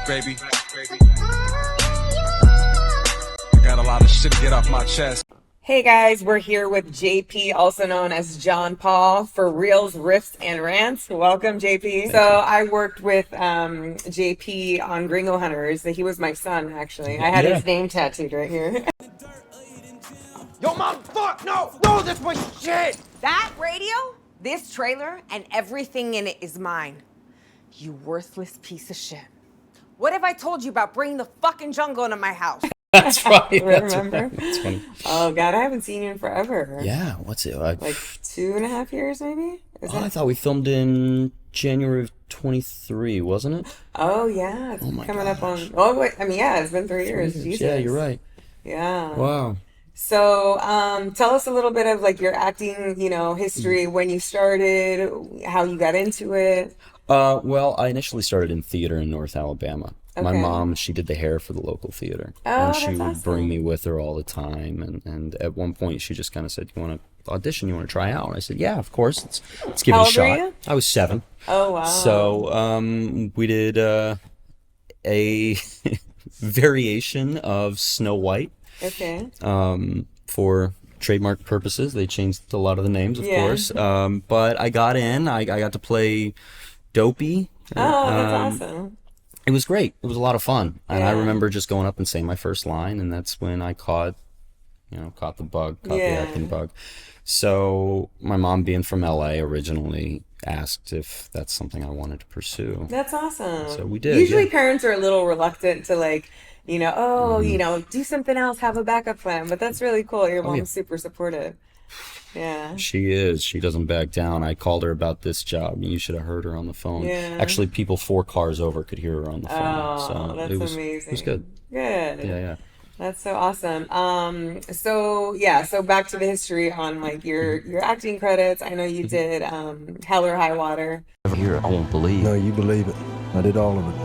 baby. I got a lot of shit to get off my chest. Hey guys, we're here with JP, also known as John Paul, for Reels, Riffs, and Rants. Welcome, JP. So I worked with JP on Gringo Hunters. He was my son, actually. I had his name tattooed right here. Yo, mom, fuck, no, that's my shit. That radio, this trailer, and everything in it is mine. You worthless piece of shit. What if I told you about bringing the fucking jungle into my house? That's right. Remember? That's funny. Oh God, I haven't seen you in forever. Yeah, what's it like 2.5 years, maybe? I thought we filmed in January of 23, wasn't it? Oh yeah, it's coming up on. Oh wait, I mean yeah, it's been 3 years. Jesus. Yeah, you're right. Yeah. Wow. So, tell us a little bit of like your acting, history, when you started, how you got into it. Well, I initially started in theater in North Alabama. Okay. My mom, she did the hair for the local theater. Oh, and she would awesome. bring me with her all the time. And at one point, she just kind of said, "You want to audition? You want to try out?" And I said, "Yeah, of course. Let's give it a shot." How old were you? I was 7. Oh, wow. So we did a variation of Snow White. Okay. For trademark purposes. They changed a lot of the names, of course. But I got in. I got to play Dopey. Oh, that's awesome. It was great. It was a lot of fun. And I Yeah. remember just going up and saying my first line, and that's when I caught the bug, the acting bug. So my mom, being from LA originally, asked if that's something I wanted to pursue. That's awesome. So we did. Usually parents are a little reluctant to like, do something else, have a backup plan. But that's really cool. Your mom's super supportive. Yeah. She is. She doesn't back down. I called her about this job. You should have heard her on the phone. Yeah. Actually, people 4 cars over could hear her on the phone. Oh, so that's amazing. It was good. Good. Yeah. That's so awesome. So back to the history on like your acting credits. I know you did Hell or High Water. Here, I won't believe. No, you believe it. I did all of it.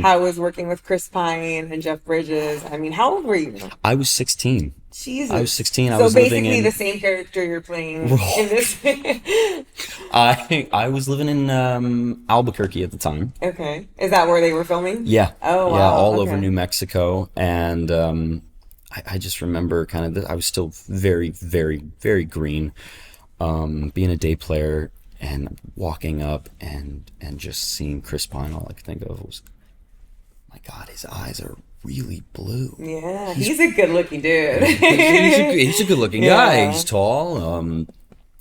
How was working with Chris Pine and Jeff Bridges? I mean, how old were you? I was 16. Jesus. I was 16. So I was living basically in the same character you're playing in this. I was living in Albuquerque at the time. Okay. Is that where they were filming? Yeah. Oh, wow. Yeah, all over Okay. New Mexico. And I just remember kind of, I was still very, very, very green, being a day player and walking up and just seeing Chris Pine. All I could think of was, my God, his eyes are really blue. Yeah, he's a good-looking dude. he's a good-looking guy. Yeah. He's tall,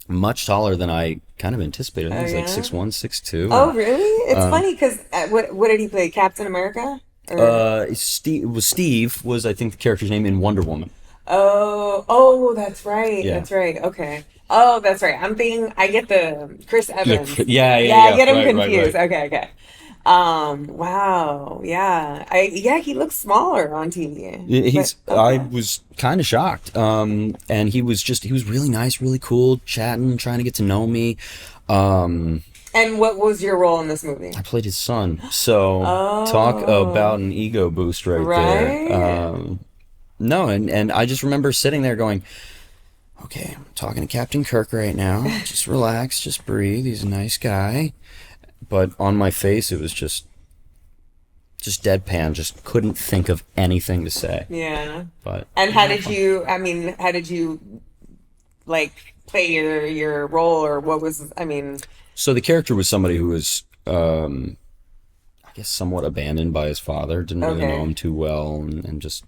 much taller than I kind of anticipated. I think he's yeah? like 6'1", 6'2". Oh, really? It's funny because what did he play? Captain America? Or... Steve was, I think, the character's name in Wonder Woman. Oh, that's right. Yeah. That's right. Okay. Oh, that's right. I get the Chris Evans. Yeah. I get him Right, confused. right. Okay. Wow. Yeah. He looks smaller on TV. I was kind of shocked. And he was really nice, really cool, chatting, trying to get to know me. And what was your role in this movie? I played his son. So talk about an ego boost right there. No, and I just remember sitting there going, okay, I'm talking to Captain Kirk right now. Just relax, just breathe. He's a nice guy. But on my face, it was just deadpan. Just couldn't think of anything to say. Yeah. But how did you like play your role, or what was? So the character was somebody who was, I guess, somewhat abandoned by his father. Didn't really know him too well, and just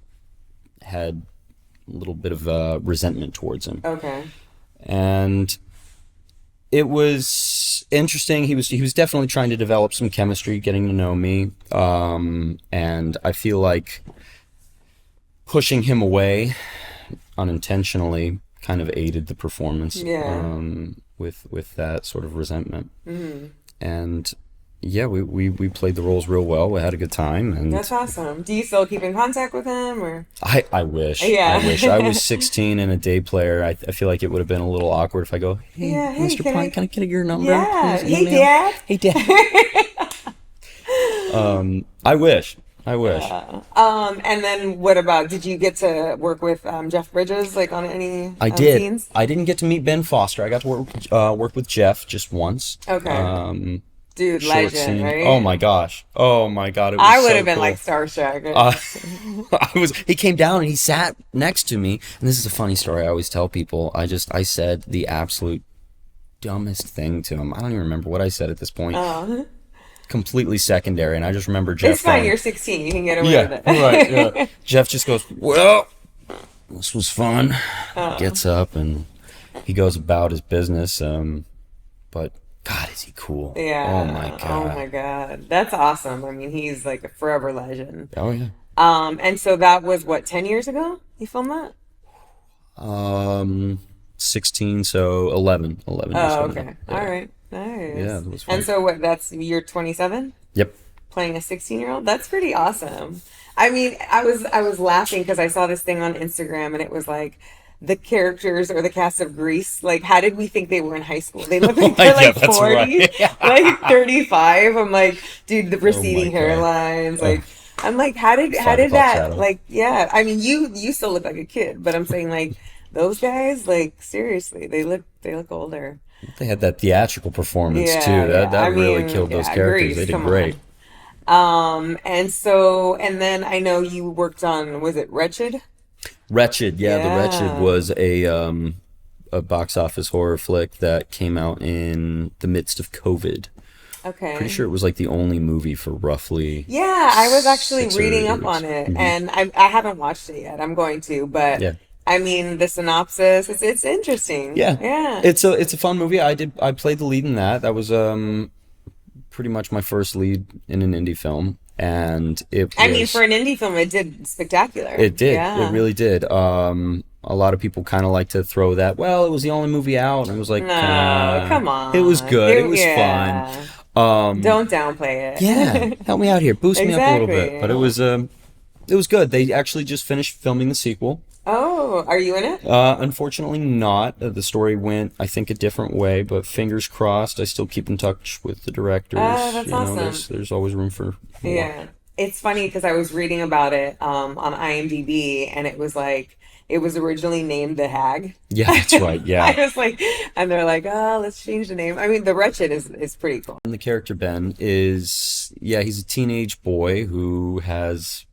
had a little bit of resentment towards him. Okay. And it was interesting. He was definitely trying to develop some chemistry, getting to know me. And I feel like pushing him away unintentionally kind of aided the performance. Yeah. With that sort of resentment. Mm-hmm. And yeah, we played the roles real well. We had a good time. And that's awesome. Do you still keep in contact with him, or? I wish. Yeah. I wish. I was 16 and a day player. I feel like it would have been a little awkward if I go, hey, Mr. Pine, can I get your number? Yeah. Please? Hey, Dad. Hey, Dad. I wish. And then what about, did you get to work with Jeff Bridges, like on any I did. scenes? I didn't get to meet Ben Foster. I got to work with Jeff just once. Okay. Dude, short legend, scene. right? Oh my gosh. Oh my God. It was I would so have been cool. like starstruck. He came down and he sat next to me. And this is a funny story I always tell people. I said the absolute dumbest thing to him. I don't even remember what I said at this point. Completely secondary. And I just remember Jeff It's fine, going, you're 16. You can get away with it. right. Yeah. Jeff just goes, well, this was fun. Gets up and he goes about his business. But God, is he cool. Yeah. Oh my God. Oh my God. That's awesome. I mean, he's like a forever legend. Oh yeah. And so that was what, 10 years ago you filmed that? 16, so 11 years Oh, ago. okay. Yeah. All right. Nice. Yeah, that was fun. And so what, you're 27? Yep. Playing a 16-year-old? That's pretty awesome. I mean, I was laughing because I saw this thing on Instagram and it was like the characters or the cast of Grease, like how did we think they were in high school? They look like they're like that's 40, right. like 35. I'm like, dude, the receding God. hairlines, like I'm like, how did Fox that Shadow. like yeah, I mean you still look like a kid, but I'm saying like those guys, like seriously, they look older. They had that theatrical performance Yeah, too. That I really mean, killed those yeah, characters. Grease, They did come great. And then I know you worked on, was it Wretched? Wretched, yeah, The Yeah. Wretched was a box office horror flick that came out in the midst of COVID. Okay. Pretty sure it was like the only movie for roughly. Yeah, I was actually 6 reading years. up on it, Mhm. and I haven't watched it yet. I'm going to, but Yeah. I mean the synopsis, it's interesting. Yeah, Yeah. It's a fun movie. I played the lead in that. That was pretty much my first lead in an indie film, and I mean, for an indie film, it did spectacular. It did. Yeah. It really did. A lot of people kind of like to throw that. Well, it was the only movie out, and it was like, No, come on. It was good. It was yeah. fun. Don't downplay it. Yeah, help me out here. Boost me up a little Exactly. bit. But it was good. They actually just finished filming the sequel. Oh, are you in it? Unfortunately not. The story went, I think, a different way, but fingers crossed. I still keep in touch with the directors. Oh, that's awesome. There's always room for more. Yeah. It's funny because I was reading about it on IMDb, and it was like, it was originally named The Hag. Yeah, that's right. Yeah. I was like, and they're like, oh, let's change the name. I mean, The Wretched is pretty cool. And the character Ben is, he's a teenage boy who has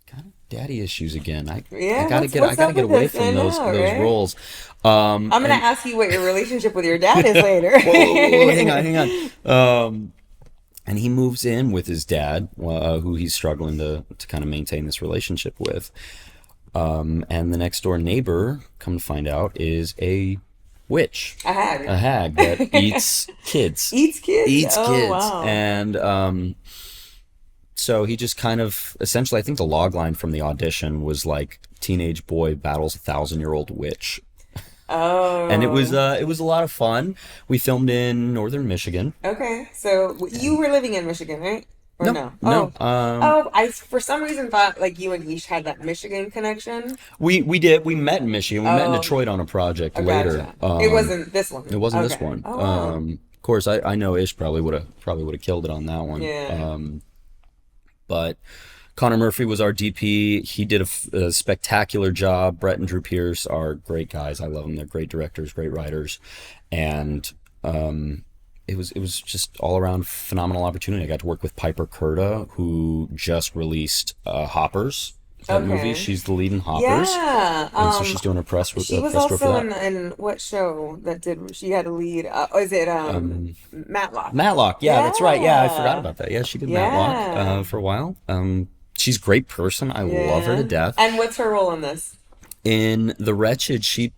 kind of daddy issues again. I gotta what's up get with away this? from I those know, right? roles. I'm gonna ask you what your relationship with your dad is later. Whoa, hang on. And he moves in with his dad, who he's struggling to kind of maintain this relationship with. And the next door neighbor, come to find out, is a witch. A hag. A hag that eats kids. Eats kids? Eats Oh, kids. wow. And so he just kind of, essentially, I think the log line from the audition was like, teenage boy battles 1,000-year-old witch. Oh. And it was a lot of fun. We filmed in northern Michigan. Okay. So you were living in Michigan, right? Or no? No. Oh, I for some reason thought like you and Ish had that Michigan connection. We did. We met in Michigan. We met in Oh. Detroit on a project Oh, later. gotcha. It wasn't this one. It wasn't this Okay. one. Oh, wow. Of course, I know Ish probably would have killed it on that one. Yeah. But Connor Murphy was our DP. He did a spectacular job. Brett and Drew Pierce are great guys. I love them. They're great directors, great writers, and it was just all around phenomenal opportunity. I got to work with Piper Curda, who just released Hoppers. That Okay. movie. She's the lead in Hoppers. Yeah. And so she's doing a press She was press tour for also that. in what show that did she had a lead? Is it Matlock? Matlock, yeah, that's right. Yeah, I forgot Yeah. about that. Yeah, she did Yeah. Matlock for a while. She's a great person. I love her to death. And what's her role in this? In The Wretched, she's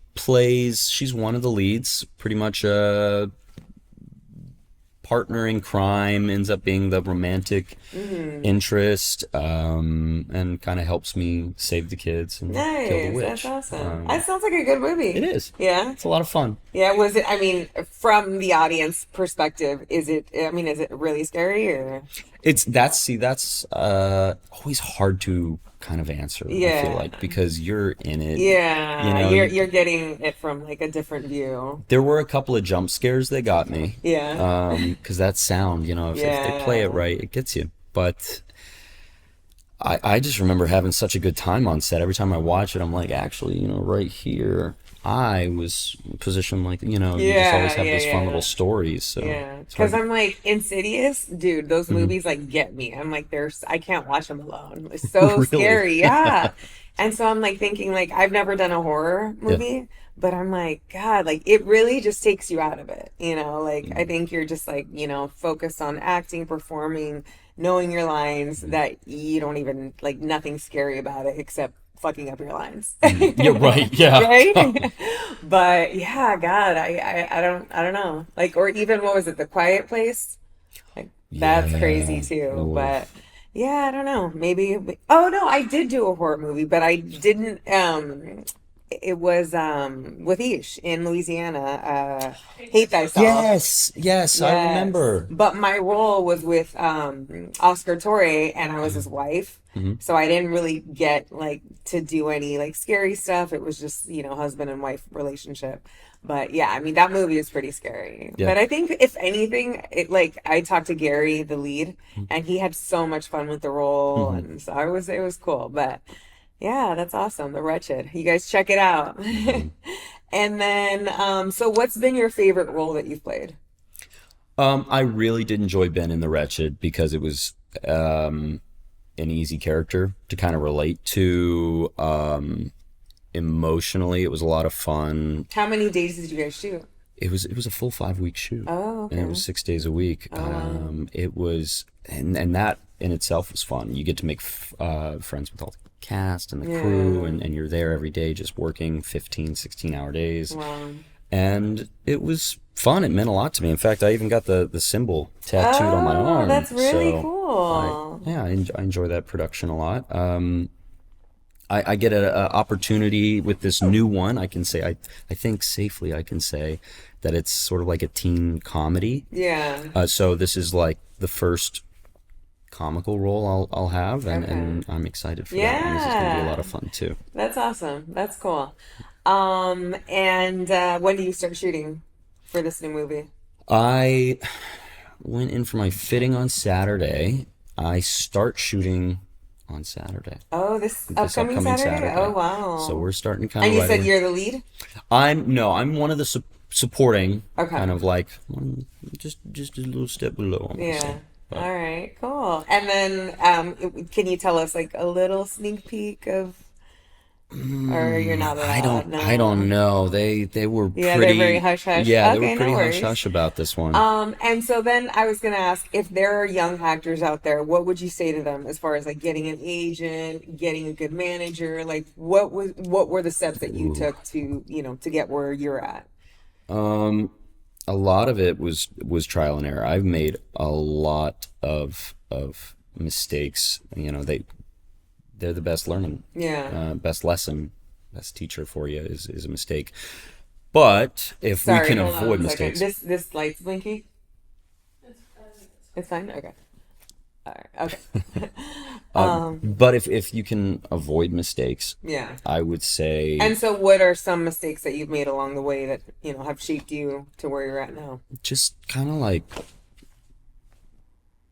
one of the leads, pretty much a partner in crime, ends up being the romantic interest, and kind of helps me save the kids and kill the Nice, witch. that's awesome. That sounds like a good movie. It is. Yeah. It's a lot of fun. Yeah, was it, I mean, from the audience perspective, is it really scary or? That's always hard to kind of answer, I Yeah. feel like, because you're in it. Yeah, You know, you're getting it from like a different view. There were a couple of jump scares that got me. Yeah. Because that sound, if they play it Yeah. right, it gets you. But I just remember having such a good time on set. Every time I watch it, I'm like, actually, right here, I was positioned like, you just always have those fun little stories. So Yeah, it's because hard I'm like Insidious, dude. Those movies like get me. I'm like, I can't watch them alone. It's so Really? scary. Yeah, and so I'm like thinking like I've never done a horror Yeah. movie, but I'm like, God, like it really just takes you out of it. Like I Mm-hmm. think you're just like focused on acting, performing, knowing your lines that you don't even like nothing scary about it except fucking up your lines. Yeah, right. Yeah. Right? But yeah, God, I don't know. Like, or even what was it, The Quiet Place? Like, that's crazy Yeah. too. But Oof. yeah, I don't know. Maybe. Oh no, I did do a horror movie, but I didn't. It was with Ish in Louisiana. Hate Thyself. Yes, I Yes. remember. But my role was with Oscar Torre and I was his wife. Hmm. So I didn't really get like to do any like scary stuff. It was just, husband and wife relationship. But yeah, I mean that movie is pretty scary. Yeah. But I think if anything, it like I talked to Gary, the lead, and he had so much fun with the role Hmm. and so it was cool. But yeah, that's awesome. The Wretched. You guys check it out. And then so what's been your favorite role that you've played? I really did enjoy Ben in The Wretched because it was an easy character to kind of relate to. Emotionally, it was a lot of fun. How many days did you guys shoot? It was a full 5 week shoot. Oh, okay. And it was 6 days a week. wow. It was, and that in itself was fun. You get to make friends with all the cast and the crew, Yeah. and you're there every day just working 15, 16-hour days. Wow. And it was fun. It meant a lot to me. In fact, I even got the symbol tattooed on my Oh, arm. that's really So cool. I enjoy that production a lot. I get an opportunity with this new one. I can say, I think safely I can say that it's sort of like a teen comedy. Yeah. So this is like the first comical role I'll have, and, Okay. and I'm excited for that one. This is going to be a lot of fun too. That's awesome. That's cool. And when do you start shooting for this new movie? I went in for my fitting on Saturday. I start shooting on Saturday. Oh, this upcoming Saturday? Oh, wow. So we're starting kind And of you right said away. you're the lead? I'm one of the supporting, Okay. kind of like just a little step below. I'm gonna Yeah. say. But All right, cool. And then can you tell us like a little sneak peek of or you're not allowed? No. I don't know. They were Yeah, pretty. they're very hush hush. Yeah, Okay, they were no pretty hush worries. hush about this one. And so then I was gonna ask if there are young actors out there, what would you say to them as far as like getting an agent, getting a good manager? Like what were the steps that you took to, to get where you're at? A lot of it was trial and error. I've made a lot of mistakes. They're the best learning, Yeah. best lesson, best teacher for you is a mistake. But if Sorry, we can hold on avoid one second. mistakes, This light's blinking. It's fine. Okay. All right. Okay. but if you can avoid mistakes, Yeah. I would say And so, what are some mistakes that you've made along the way that have shaped you to where you're at now? just kind of like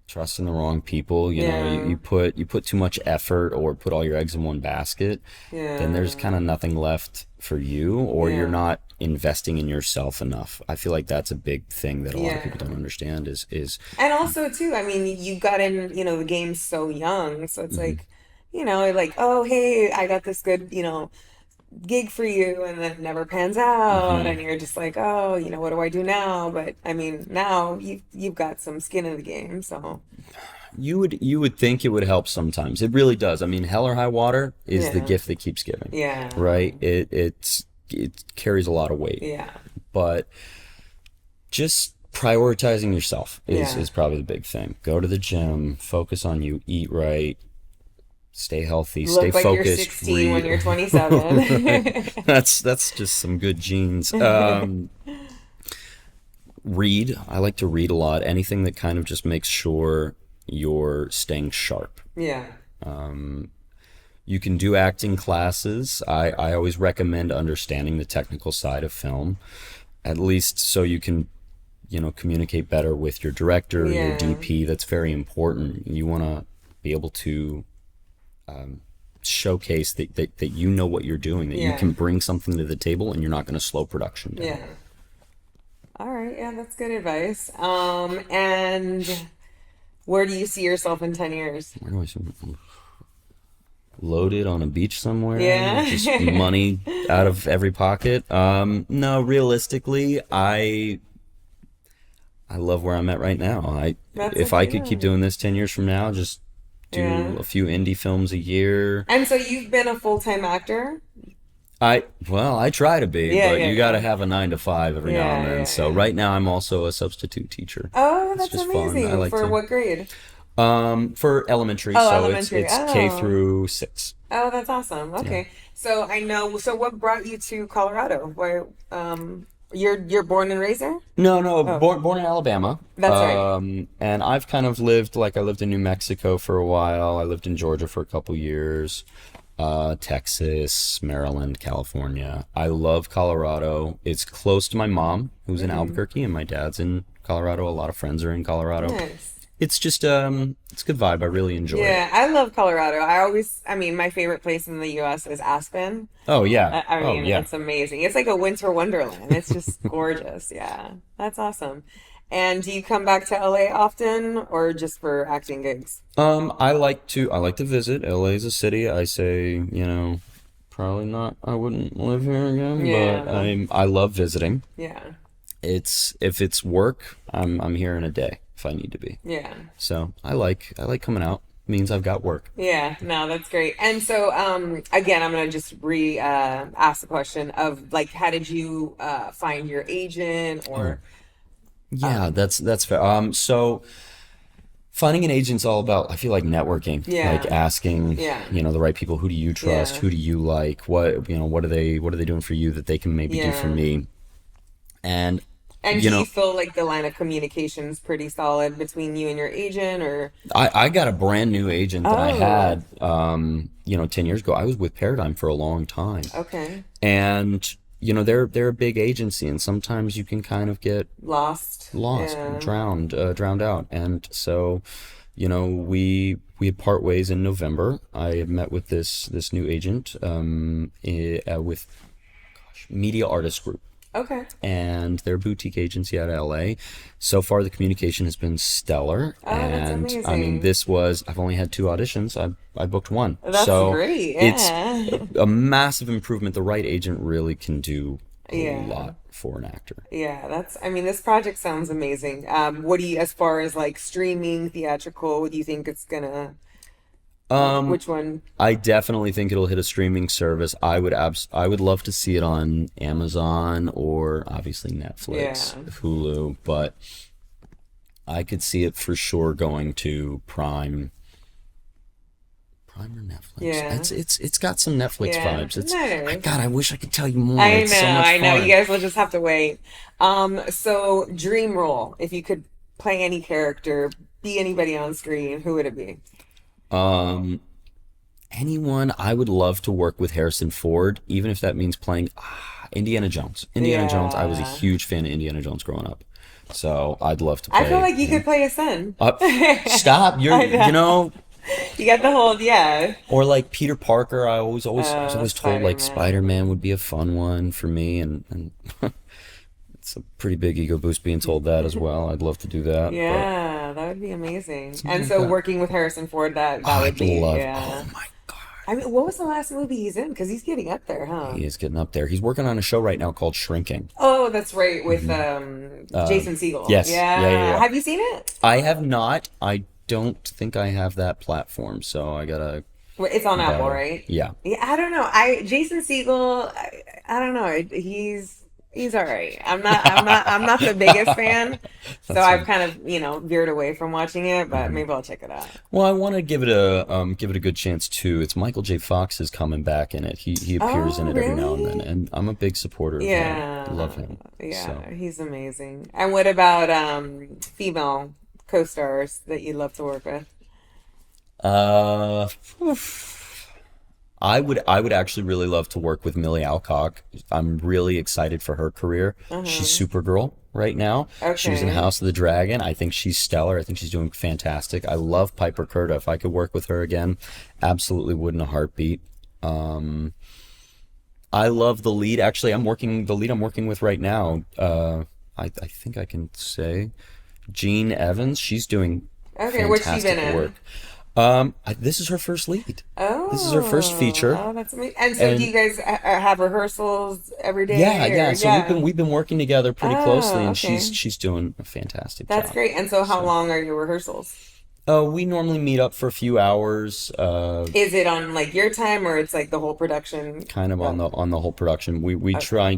trusting the wrong people. Yeah. You put too much effort or put all your eggs in one basket, Yeah. then there's kind of nothing left for you, or Yeah. you're not investing in yourself enough. I feel like that's a big thing that a lot Yeah. of people don't understand is And also, too, I mean, you got in, the game so young, so it's like, like, oh, hey, I got this good, gig for you, and then it never pans out, and you're just like, oh, what do I do now? But I mean, now you've got some skin in the game, so you would think it would help sometimes. It really does. I mean, hell or high water is the Yeah. gift that keeps giving. yeah, Right? It carries a lot of weight. yeah, But just prioritizing yourself Yeah. is probably the big thing. Go to the gym, focus on you, eat right, stay healthy, stay look like you're focused. 16 when you're 27. That's just some good genes. Read. I like to read a lot. Anything that kind of just makes sure you're staying sharp. Yeah, You can do acting classes. I always recommend understanding the technical side of film, at least so you can, communicate better with your director, your Yeah. DP. That's very important. You want to be able to showcase that you know what you're doing, that you can bring something to the table and you're not going to slow production down. Yeah. All right. Yeah, that's good advice. And where do you see yourself in 10 years? Where do I see myself? Loaded on a beach somewhere, just Yeah. money out of every pocket. No, realistically, I love where I'm at right now. If I could keep doing this 10 years from now, just do a few indie films a year. And so you've been a full-time actor? I try to be, but you got to yeah. have a 9 to 5 every now and then. So right now I'm also a substitute teacher. Oh, It's that's just fun. amazing. I like For to. what grade? For elementary, Oh, so elementary. it's Oh. K through 6. Oh, that's awesome. Okay. So I know, so what brought you to Colorado? Where, you're born and raised there? No, born in Alabama. That's right. And I've kind of lived, I lived in New Mexico for a while. I lived in Georgia for a couple years. Texas, Maryland, California. I love Colorado. It's close to my mom, who's in Albuquerque, and my dad's in Colorado. A lot of friends are in Colorado. Nice. It's just it's a good vibe. I really enjoy it. Yeah, I love Colorado. I mean, my favorite place in the U.S. is Aspen. Oh yeah. I mean, oh yeah. it's amazing. It's like a winter wonderland. It's just gorgeous. Yeah, that's awesome. And do you come back to LA often, or just for acting gigs? I like to visit. LA is a city. I say, probably not. I wouldn't live here again, Yeah. but I love visiting. Yeah, If it's work, I'm here in a day if I need to be. yeah, So I like coming out. Means I've got work. yeah. No, that's great. And so, again, I'm gonna just ask the question of how did you find your agent or? Yeah, that's fair. So finding an agent's all about, I feel like, networking. Yeah. Like asking, Yeah. the right people. Who do you trust? Yeah. Who do you like? What are they doing for you that they can maybe do for Yeah. me? And And do you feel like the line of communication is pretty solid between you and your agent, or? I got a brand new agent that I Oh. had 10 years ago. I was with Paradigm for a long time. Okay. And they're a big agency, and sometimes you can kind of get Lost. Yeah. drowned out. And so, we had part ways in November. I had met with this new agent with Media Artist Group. Okay. And they're a boutique agency out of LA. So far, the communication has been stellar. Oh, that's and amazing. I mean, I've only had 2 auditions. I booked 1. That's so great. Yeah. It's a massive improvement. The right agent really can do a lot for an actor. Yeah, this project sounds amazing. What do you, as far as streaming, theatrical, what do you think it's gonna, which one? I definitely think it'll hit a streaming service. I would love to see it on Amazon or obviously Netflix, Hulu, but I could see it for sure going to Prime or Netflix. Yeah. It's got some Netflix vibes. Nice. God, I wish I could tell you more. I It's so much I know. fun. You guys will just have to wait. So dream role, if you could play any character, be anybody on screen, who would it be? Anyone. I would love to work with Harrison Ford, even if that means playing Indiana Jones. Indiana Jones. I was a huge fan of Indiana Jones growing up, so I'd love to play. I feel like you could play his son. Stop! You got the whole, Or like Peter Parker. I was always told Spider-Man. Spider-Man would be a fun one for me, and it's a pretty big ego boost being told that as well. I'd love to do that. Yeah, that would be amazing. And like so that. working with Harrison Ford, that would I'd be, love. yeah. Oh my God. I mean, what was the last movie he's in? Because he's getting up there, huh? He is getting up there. He's working on a show right now called Shrinking. Oh, that's right, with Jason Segel. Yes. Yeah. Have you seen it? I have not. I don't think I have that platform, so I gotta. Well, it's on Apple, right? Yeah. Yeah, I don't know. Jason Segel, I don't know. He's all right. I'm not the biggest fan, so I've kind of veered away from watching it. But maybe I'll check it out. Well, I want to give it a good chance too. It's Michael J. Fox is coming back in it. He appears in it every now and then, and I'm a big supporter of him. I love him. Yeah, So. he's amazing. And what about female co-stars that you'd love to work with? I would actually really love to work with Millie Alcock. I'm really excited for her career. She's Supergirl. right now. Okay. She was in House of the Dragon. I think she's stellar. I think she's doing fantastic. I love Piper Curda. If I could work with her again, absolutely would in a heartbeat. I love the lead. Actually, the lead I'm working with right now. I think I can say Jean Evans. She's doing what's she been in? work. This is her first lead. Oh, this is her first feature. Oh, that's amazing. And so, do you guys have rehearsals every day? Yeah. So we've been working together pretty closely, and okay. she's doing a fantastic job. That's great. And so, how long are your rehearsals? We normally meet up for a few hours. Is it on like your time, or it's like the whole production? Kind of on the whole production. We try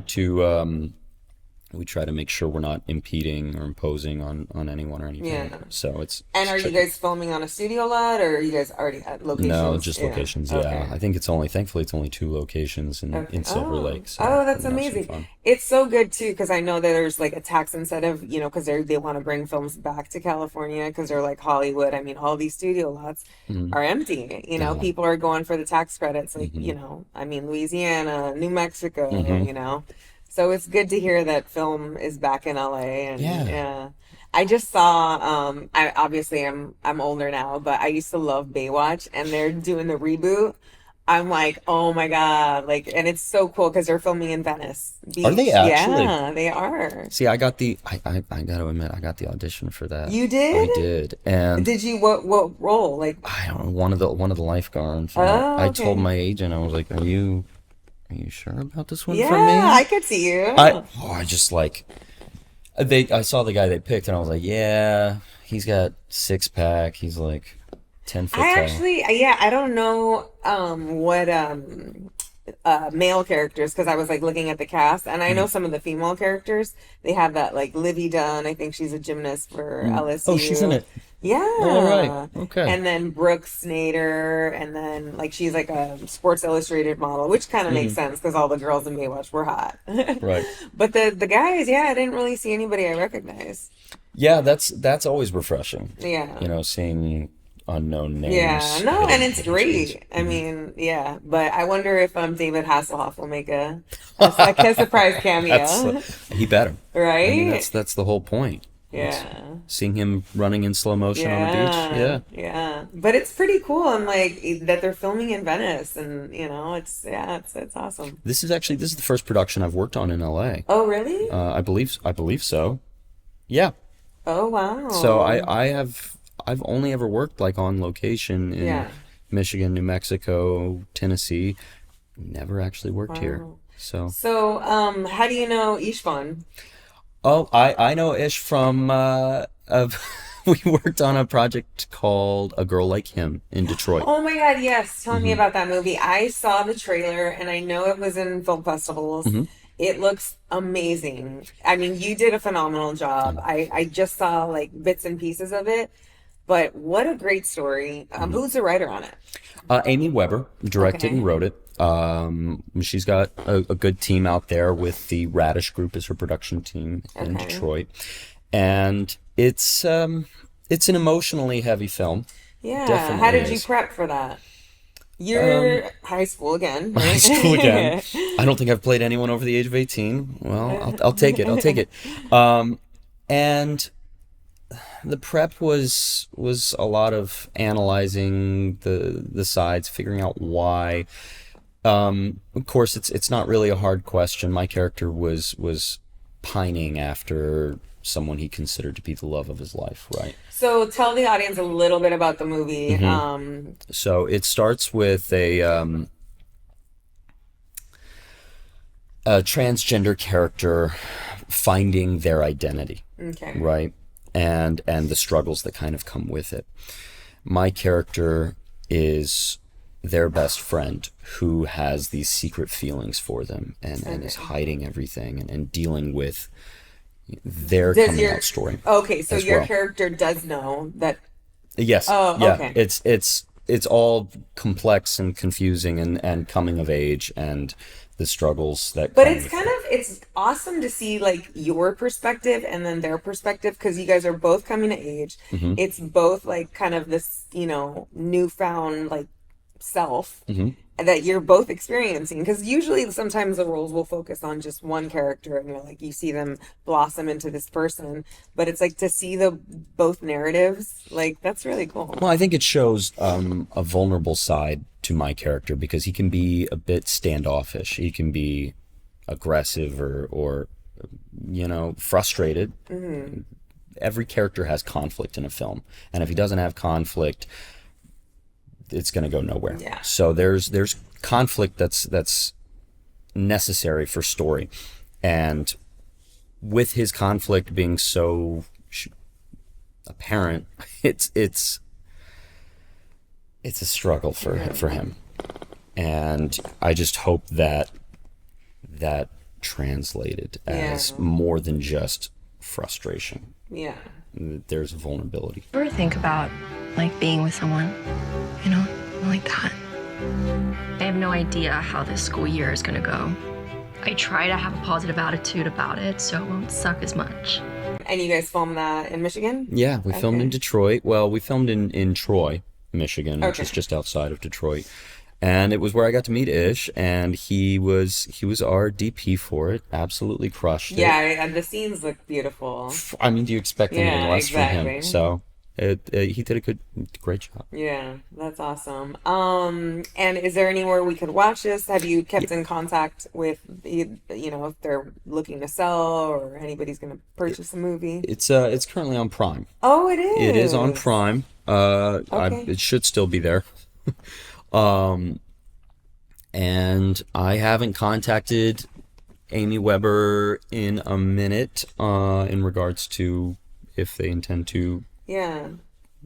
to make sure we're not impeding or imposing on anyone or anything. Yeah. So it's. And are you guys filming on a studio lot, or are you guys already at locations? No, just locations. Yeah. Okay. I think thankfully it's only 2 locations in Silver Lake. So that's amazing. It's so good too, because I know that there's like a tax incentive, because they want to bring films back to California, because they're like Hollywood. I mean, all these studio lots are empty. People are going for the tax credits, like Louisiana, New Mexico. So it's good to hear that film is back in LA. And yeah. I just saw I'm older now, but I used to love Baywatch, and they're doing the reboot. I'm like, oh my God, and it's so cool because they're filming in Venice Beach. Are they actually? Yeah, they are. See, I got the I got to admit, I got the audition for that. You did? I did. And did you what role? I don't know, one of the lifeguards. Oh, I told my agent, I was like, Are you sure about this one for me? Yeah, I could see you. I saw the guy they picked, and I was like, yeah, he's got 6-pack. He's like 10 foot tall. I don't know what male characters, because I was like looking at the cast, and I know some of the female characters. They have that like Livy Dunn. I think she's a gymnast for LSU. Oh, she's in it. Yeah. All right. Okay. And then Brooke Snyder, and then she's like a Sports Illustrated model, which kind of makes sense because all the girls in Baywatch were hot. Right. But the guys, I didn't really see anybody I recognize. Yeah, that's always refreshing. Yeah. Seeing unknown names. Yeah, no, and it's great. I mean, yeah, but I wonder if David Hasselhoff will make a surprise cameo. He better. Right? I mean, that's the whole point. Yeah. Seeing him running in slow motion on the beach. Yeah. Yeah. But it's pretty cool, and that they're filming in Venice, and it's awesome. This is the first production I've worked on in LA. Oh, really? I believe so. Yeah. Oh, wow. So I've only ever worked on location in Michigan, New Mexico, Tennessee. Never actually worked here. So how do you know Ishvan? Oh, I know Ish from we worked on a project called A Girl Like Him in Detroit. Oh my God, yes. Tell me about that movie. I saw the trailer, and I know it was in film festivals. It looks amazing. I mean, you did a phenomenal job. I just saw bits and pieces of it. But what a great story. Who's the writer on it? Amy Weber directed and wrote it. She's got a good team out there with the Radish Group as her production team in Detroit. And it's an emotionally heavy film. Yeah. Definitely How did you prep for that? You're high school again, right? High school again. I don't think I've played anyone over the age of 18. Well, I'll take it. And the prep was a lot of analyzing the sides, figuring out why. Of course, it's not really a hard question. My character was pining after someone he considered to be the love of his life, right? So tell the audience a little bit about the movie. So it starts with a transgender character finding their identity, right? And the struggles that kind of come with it. My character is their best friend who has these secret feelings for them and is hiding everything and dealing with their coming out story. Okay, so your character does know that. Yes. Oh, yeah. Okay. It's all complex and confusing and coming of age and the struggles that. But it's awesome to see your perspective and then their perspective, because you guys are both coming to age. It's both kind of this newfound self, that you're both experiencing, because usually sometimes the roles will focus on just one character and you're like you see them blossom into this person, but it's like to see the both narratives, like that's really cool. Well, I think it shows a vulnerable side to my character because he can be a bit standoffish. He can be aggressive or frustrated. Every character has conflict in a film, and if he doesn't have conflict, it's going to go nowhere. Yeah. So there's conflict that's necessary for story, and with his conflict being so apparent, it's a struggle for him, and I just hope that translated as more than just frustration. Yeah. There's vulnerability. Ever think about like being with someone, like that? I have no idea how this school year is gonna go. I try to have a positive attitude about it so it won't suck as much. And you guys filmed that in Michigan? Yeah, we filmed in Detroit. Well, we filmed in Troy, Michigan, which is just outside of Detroit. And it was where I got to meet Ish, and he was our DP for it. Absolutely crushed it. Yeah, and the scenes look beautiful. I mean, do you expect anything less from him? Exactly. So he did a great job. Yeah, that's awesome. And is there anywhere we could watch this? Have you kept in contact with, if they're looking to sell or anybody's going to purchase the movie? It's currently on Prime. Oh, it is. It is on Prime. It should still be there. And I haven't contacted Amy Weber in a minute in regards to if they intend to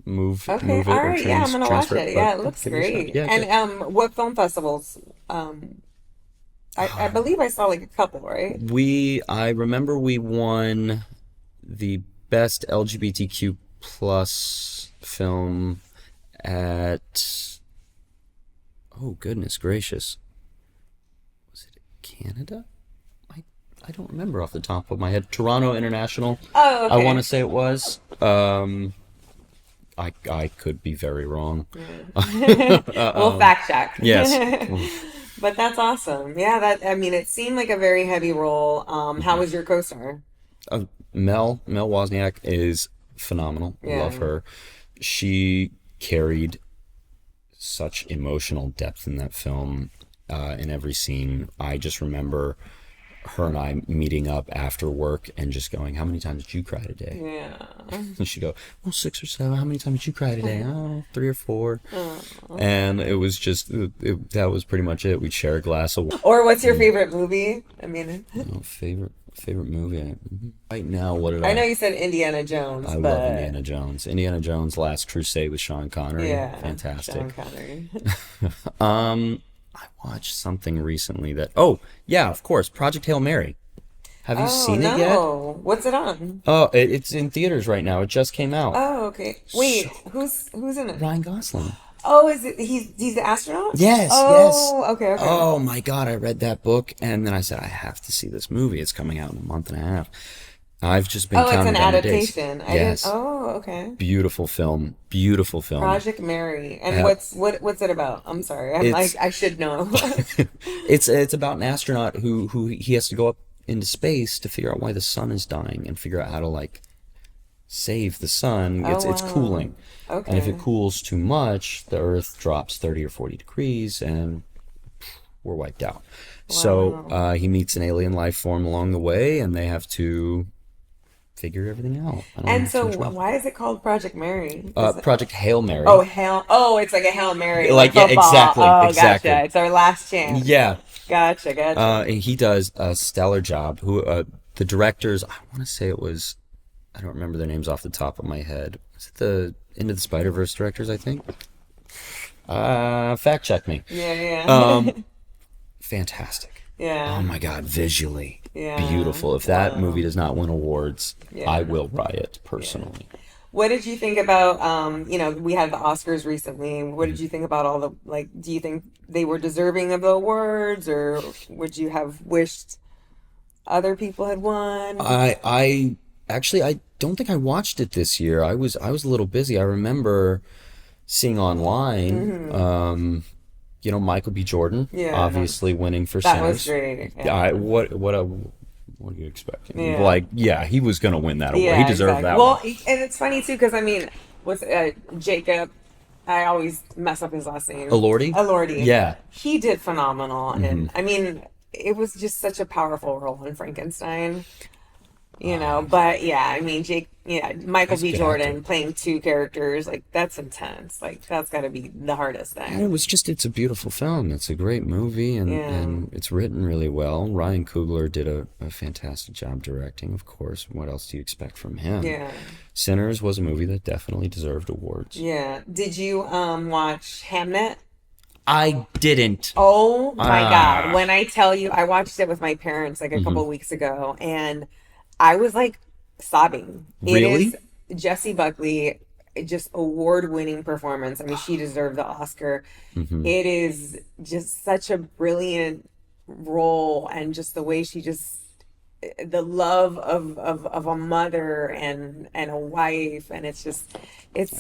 move it all or right. Yeah, I'm gonna watch transfer it. Yeah, it looks great. Yeah, and what film festivals? I believe I saw like a couple, right? I remember we won the best LGBTQ plus film at, oh goodness gracious, was it Canada? I don't remember off the top of my head. Toronto International. Oh, okay. I want to say it was. I could be very wrong. We'll fact check. Yes. But that's awesome. Yeah, it seemed like a very heavy role. How was your co-star? Mel Wozniak is phenomenal. Yeah. Love her. She carried such emotional depth in that film, in every scene. I just remember her and I meeting up after work and just going, how many times did you cry today? Yeah. And she'd go, 6 or 7. How many times did you cry today? 3 or 4. And it was just, that was pretty much it. We'd share a glass of wine. Or what's your favorite movie? Favorite movie? Right now, what did I know you said Indiana Jones. I love Indiana Jones. Indiana Jones, Last Crusade with Sean Connery. Yeah. Fantastic. Sean Connery. I watched something recently that, of course, Project Hail Mary. Have you seen it yet? What's it on? Oh, it's in theaters right now. It just came out. Oh, okay. Wait, who's in it? Ryan Gosling. Oh, is it he's the astronaut? Yes, oh, yes. Okay. Oh my God, I read that book and then I said I have to see this movie. It's coming out in a month and a half. I've just been counting down the days. It's an adaptation. Yes. Okay. Beautiful film. Beautiful film. Project Mary. And what's it about? I'm sorry. I should know. It's about an astronaut who he has to go up into space to figure out why the sun is dying and figure out how to save the sun. It's cooling. Okay. And if it cools too much, the Earth drops 30 or 40 degrees and we're wiped out. Wow. So he meets an alien life form along the way and they have to figure everything out. And so why is it called Project Mary? Project Hail Mary. It's like a Hail Mary. Exactly. Gotcha. It's our last chance. Yeah. Gotcha. He does a stellar job. The directors, I want to say it was, I don't remember their names off the top of my head. Was it the Into the Spider-Verse directors, I think? Fact check me. Yeah. Fantastic. Yeah. Oh my God, visually beautiful. If that movie does not win awards, I will riot personally. Yeah. What did you think about, we had the Oscars recently. What did you think about all the, do you think they were deserving of the awards or would you have wished other people had won? I don't think I watched it this year. I was a little busy. I remember seeing online, you know, Michael B. Jordan, Yeah, obviously winning for that Sinners. was great. Yeah. What are you expecting? Yeah. Like, yeah, he was gonna win that award. He deserved that Well, one. and it's funny too because I mean, with Jacob, I always mess up his last name. Elordi? Elordi. Yeah. He did phenomenal, and I mean, it was just such a powerful role in Frankenstein. You know, but yeah, I mean, Michael He's a B. good Jordan actor. playing two characters, like that's intense. Like that's got to be the hardest thing. And it's a beautiful film. It's a great movie, and it's written really well. Ryan Coogler did a fantastic job directing, of course. What else do you expect from him? Yeah. Sinners was a movie that definitely deserved awards. Yeah. Did you watch Hamnet? I didn't. Oh my God. When I tell you, I watched it with my parents like a couple weeks ago, and I was like sobbing. Really? It is Jessie Buckley, just award-winning performance. I mean, she deserved the Oscar. It is just such a brilliant role, and just the way she just the love of a mother and a wife, and it's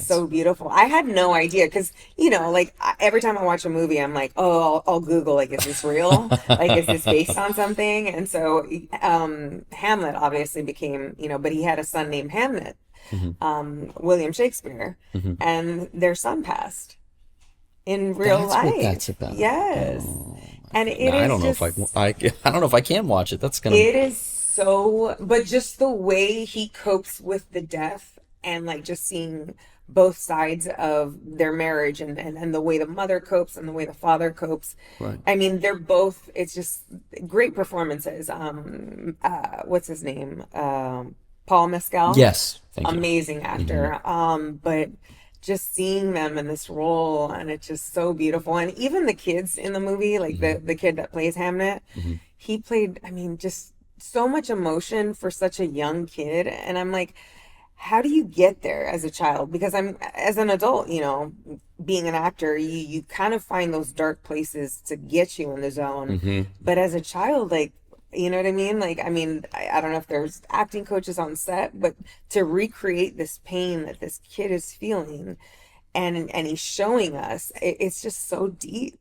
so beautiful. I had no idea because you know, like every time I watch a movie I'm like, oh, I'll Google, like, is this real? Like, is this based on something? And so Hamlet obviously became, you know, but he had a son named Hamnet, William Shakespeare, and their son passed in real That's life. what that's about. Yes. And I don't know if I don't know if I can watch it. That's gonna. It is so, but just the way he copes with the death, and like just seeing both sides of their marriage, and the way the mother copes and the way the father copes. Right. I mean, they're both. It's just great performances. What's his name? Paul Mescal. Yes. Thank you. Amazing actor. But just seeing them in this role, and it's just so beautiful. And even the kids in the movie, like the kid that plays Hamnet, he played, I mean, just so much emotion for such a young kid. And I'm like, how do you get there as a child? Because as an adult, you know, being an actor, you kind of find those dark places to get you in the zone. But as a child, like, you know what I mean? Like, I mean, I don't know if there's acting coaches on set, but to recreate this pain that this kid is feeling, and he's showing us, it's just so deep.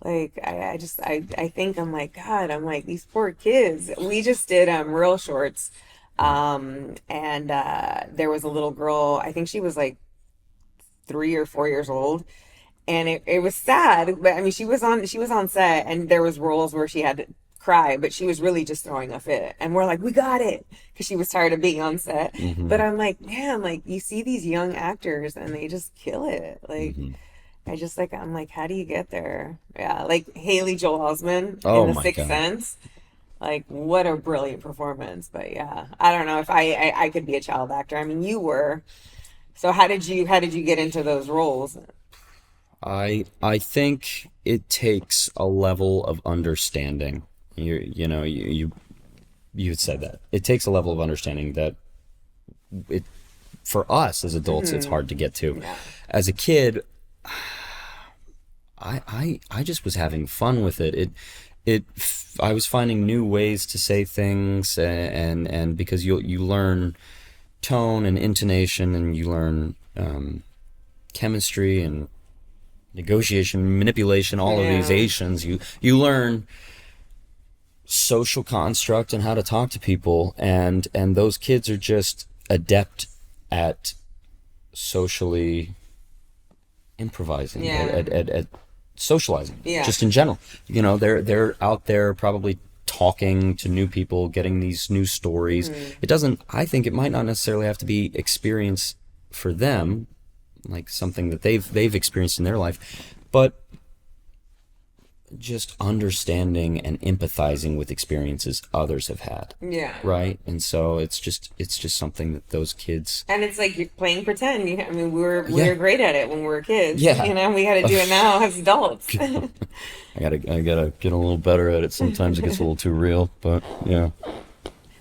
Like, I think, I'm like, God, I'm like, these poor kids. We just did Real Shorts, and there was a little girl, I think she was like 3 or 4 years old. And it was sad, but I mean, she was on set, and there was roles where she had to cry, but she was really just throwing a fit, and we're like, we got it, because she was tired of being on set. But I'm like, man, like, you see these young actors and they just kill it. Like, I'm like, how do you get there? Yeah, like Haley Joel Osment in The Sixth Sense. Like, what a brilliant performance. But yeah, I don't know if I could be a child actor. I mean, you were. So how did you get into those roles? I think it takes a level of understanding. You had said that. It takes a level of understanding that for us as adults, it's hard to get to. Yeah. As a kid, I just was having fun with it. I was finding new ways to say things, and because you learn tone and intonation, and you learn chemistry and negotiation, manipulation, all of these Asians. You learn social construct and how to talk to people, and those kids are just adept at socially improvising, at socializing, just in general. You know, they're out there probably talking to new people, getting these new stories. I think it might not necessarily have to be experience for them, like something that they've experienced in their life, but just understanding and empathizing with experiences others have had. Yeah. Right? And so it's just something that those kids. And it's like you're playing pretend. I mean, we were great at it when we were kids. Yeah. You know, we got to do it now as adults. I gotta get a little better at it. Sometimes it gets a little too real, but yeah.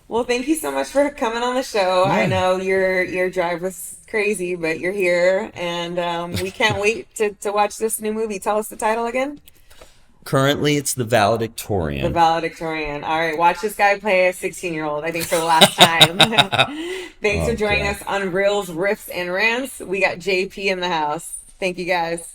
Well, thank you so much for coming on the show. Yeah. I know your drive was crazy, but you're here, and we can't wait to watch this new movie. Tell us the title again. Currently, it's The Valedictorian. The Valedictorian. All right, watch this guy play a 16-year-old, I think, for the last time. Thanks for joining us on Reels, Riffs, and Rants. We got JP in the house. Thank you, guys.